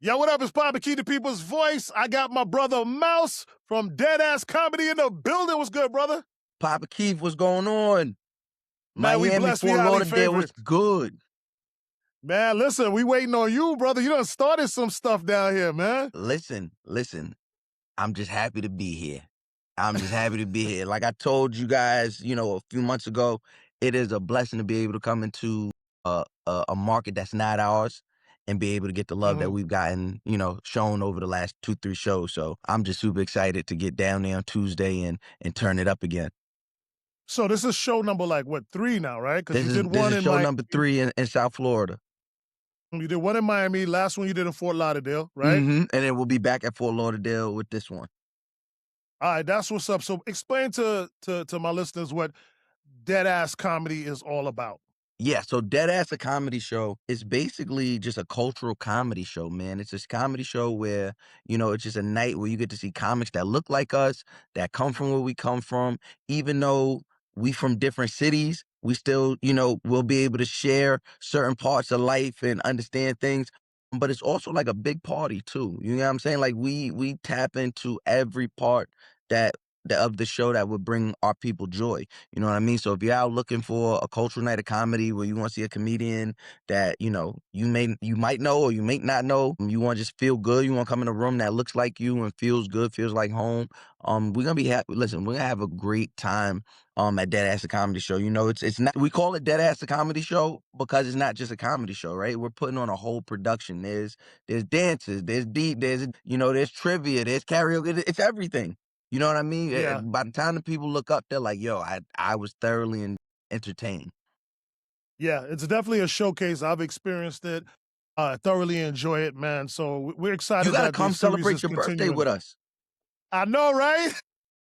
Yo, what up? It's Papa Key, the people's voice. I got my brother Mouse from Deadass Comedy in the building. What's good, brother? Papa Keith, what's going on? Man, we Miami, blessed. We Fort highly Lauderdale, what's favored. good? Man, listen, we waiting on you, brother. You done started some stuff down here, man. Listen, I'm just happy to be here. I'm just happy to be here. Like I told you guys, a few months ago, it is a blessing to be able to come into a market that's not ours and be able to get the love that we've gotten, shown over the last 2-3 shows. So I'm just super excited to get down there on Tuesday and turn it up again. So this is show number like what, 3 now, right? Because you did This one is in show number 3 in South Florida. You did one in Miami. Last one you did in Fort Lauderdale, right? And then we'll be back at Fort Lauderdale with this one. All right, that's what's up. So explain to my listeners what Deadass Comedy is all about. Yeah, so Deadass a Comedy Show is basically just a cultural comedy show, man. It's this comedy show where, it's just a night where you get to see comics that look like us, that come from where we come from. Even though we from different cities, we still, we'll be able to share certain parts of life and understand things. But it's also like a big party too. You know what I'm saying? Like we tap into every part that of the show that would bring our people joy. You know what I mean? So if you're out looking for a cultural night of comedy where you want to see a comedian that, you might know or you may not know, you want to just feel good, you want to come in a room that looks like you and feels good, feels like home. We're gonna be happy. Listen, we're gonna have a great time at Deadass the Comedy Show. It's not, we call it Deadass the Comedy Show because it's not just a comedy show, right? We're putting on a whole production. There's dances, there's trivia, there's karaoke, it's everything. You know what I mean? Yeah. By the time the people look up, they're like, yo, I was thoroughly entertained. Yeah, it's definitely a showcase. I've experienced it. I thoroughly enjoy it, man. So we're excited You got to that the come series celebrate is your birthday continuing. with us. I know, right?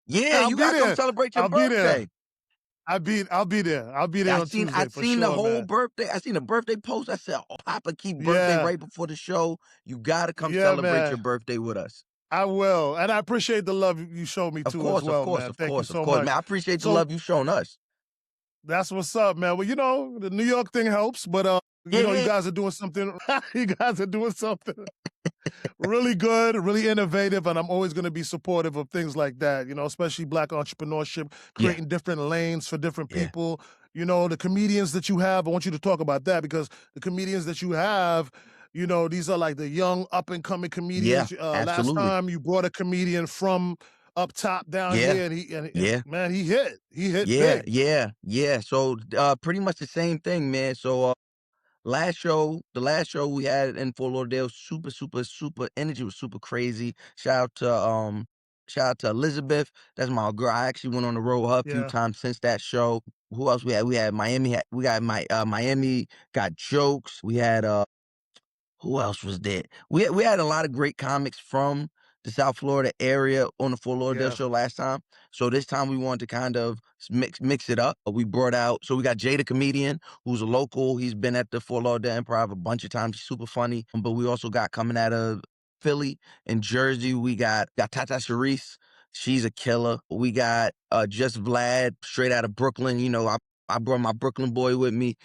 Yeah, I'll you be got to come there. celebrate your I'll be there. birthday. I'll be there. I'll be there on I Tuesday for seen the sure, whole man. birthday. I seen the birthday post. I said, oh, Papa keep birthday Yeah. right before the show. You got to come Yeah, celebrate your man. birthday with us. I will. And I appreciate the love you showed me Of too as course, of well, course, man. of Thank you course, of so course. much. Man, I appreciate the So love you've shown us. that's what's up, man. Well, the New York thing helps, but you Yeah. guys are doing something. You guys are doing something really good, really innovative, and I'm always going to be supportive of things like that, especially Black entrepreneurship, creating different lanes for different people. The comedians that you have, I want you to talk about that because the comedians that you have, these are like the young up-and-coming comedians. Yeah, Last absolutely. time you brought a comedian from up top down here, and man, he hit big. Yeah. So pretty much the same thing, man. So the last show we had in Fort Lauderdale, super energy was super crazy. Shout out to Elizabeth. That's my girl. I actually went on the road with her a few Yeah. times since that show. Who else we had? We had Miami. We got Miami got jokes. We had who else was there? We had a lot of great comics from the South Florida area on the Fort Lauderdale Yeah. show last time. So this time we wanted to kind of mix it up. We brought out, so we got Jay the comedian, who's a local. He's been at the Fort Lauderdale Improv a bunch of times. He's super funny. But we also got coming out of Philly and Jersey. We got Tata Sharice. She's a killer. We got Just Vlad, straight out of Brooklyn. I brought my Brooklyn boy with me.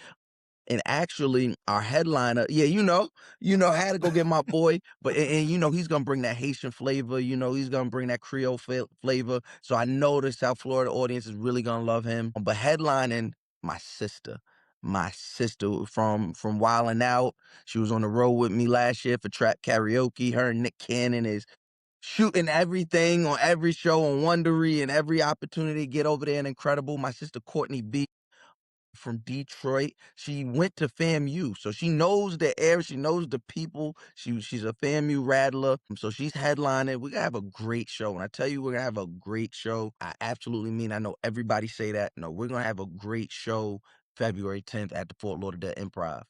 And actually, our headliner, I had to go get my boy, but he's gonna bring that Haitian flavor. He's gonna bring that Creole flavor. So I know the South Florida audience is really gonna love him. But headlining, my sister from Wildin' Out. She was on the road with me last year for Trap Karaoke. Her and Nick Cannon is shooting everything on every show on Wondery and every opportunity to get over there and incredible. My sister Courtney B from Detroit. She went to FAMU, so she knows the area, she knows the people. She's a FAMU rattler, so she's headlining. We're gonna have a great show. When I tell you we're gonna have a great show, I absolutely mean. I know everybody say that. No, we're gonna have a great show February 10th at the Fort Lauderdale Improv.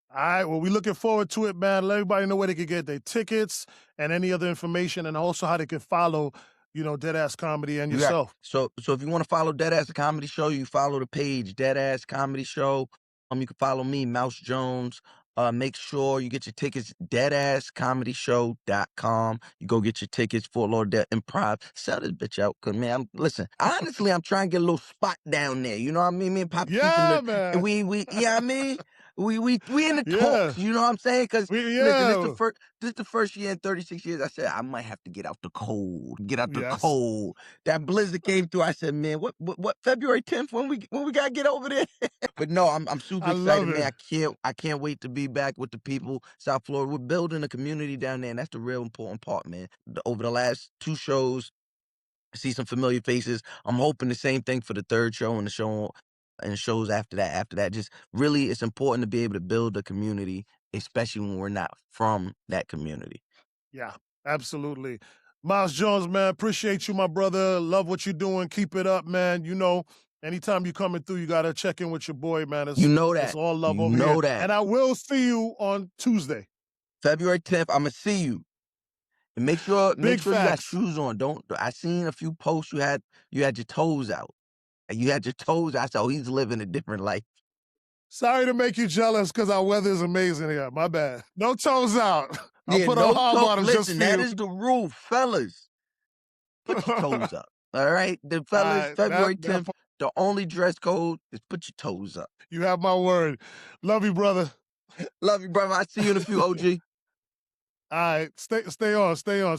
All right, well, we're looking forward to it, man. Let everybody know where they can get their tickets and any other information, and also how they can follow, Deadass Comedy and yourself. So if you want to follow Deadass the Comedy Show, you follow the page Deadass Comedy Show. You can follow me, Mouse Jones. Make sure you get your tickets, deadasscomedyshow.com. You go get your tickets for Lauderdale Improv. Sell this bitch out, cause man, listen. Honestly, I'm trying to get a little spot down there. You know what I mean? Me and Pop Yeah, keeping man. we. Yeah, I mean. We in the Yeah. talks, you know what I'm saying? Because listen, Yeah. this the first year in 36 years. I said I might have to get out the cold, get out the Yes. cold. That blizzard came through. I said, man, what February 10th when we gotta get over there? But no, I'm super I excited, love man. it. I can't wait to be back with the people, South Florida. We're building a community down there, and that's the real important part, man. Over the last 2 shows, I see some familiar faces. I'm hoping the same thing for the third show and the show and shows after that. After that, just really, it's important to be able to build a community, especially when we're not from that community. Yeah, absolutely. Miles Jones, man, appreciate you, my brother. Love what you're doing. Keep it up, man. You know, anytime you coming through, you gotta check in with your boy, man. You know It's that. all love You over here. know that. And I will see you on Tuesday. February 10th, I'ma see you. And make Big sure you got facts. shoes on. Don't I seen a few posts you had your toes out. And you had your toes out. I said, oh, he's living a different life. Sorry to make you jealous because our weather is amazing here. My bad. No toes out. I'll Yeah, put on no hard toe. bottoms just Listen, for that you. is the rule, fellas. Put your toes up. All right? The All fellas, right, that February that 10th, the only dress code is put your toes up. you have my word. Love you, brother. Love you, brother. I see you in a few, OG. All right, stay on, stay on.